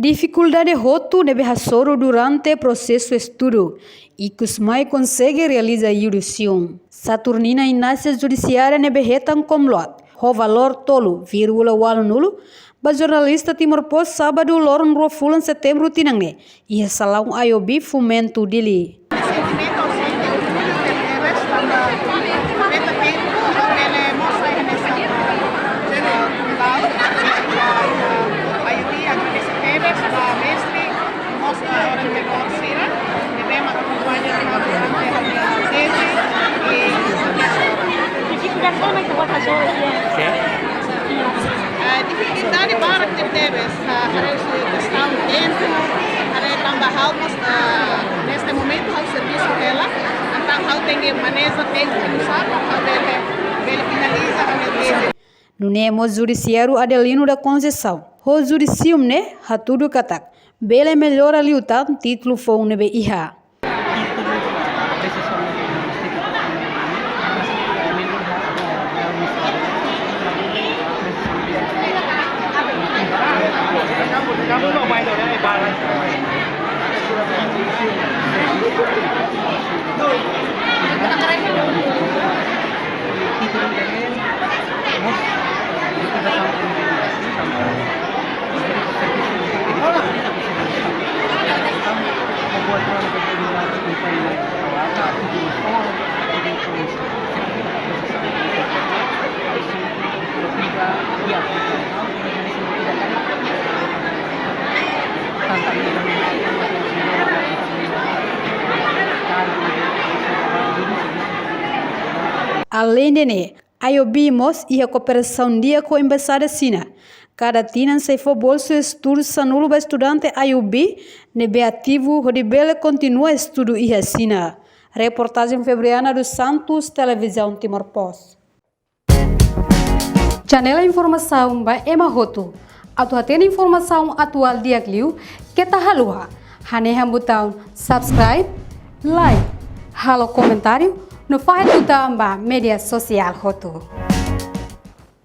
Dificuldade roto nebe hasoro durante processo estudo e Kusmai consegue realizar jurisdição. Saturnina Inácia Judiciária nebe retan komlot. Ho valor tolo, vírgula walo nulo. Ba jornalista Timor Post sábado loron rofulan setembro tinangne. E salão IOB fomento dele. Dificuldade para que temos questão de tempo, trabalhamos neste momento ao serviço dela, então tem que manejar tempo que usar para ele finaliza a medida. No Nemo Judiciário Adelino da Conceição, o judicium ne hatudo katak, bele melhor ali o tal título foi nebe iha. Além de né, IOB-mos e a cooperação dia com a embaixada China. Cada tinan se for bolso estudo sanulo para estudante IOB, nebe ativo rodibele continua estudo e a China. Reportagem febriana do Santos Televisão Timor Post. Janela informação by Emma Roto. Atu tem informação atual dia kliu que tá halua. Haneha botão subscribe, like, halo comentário no faz do media social Roto.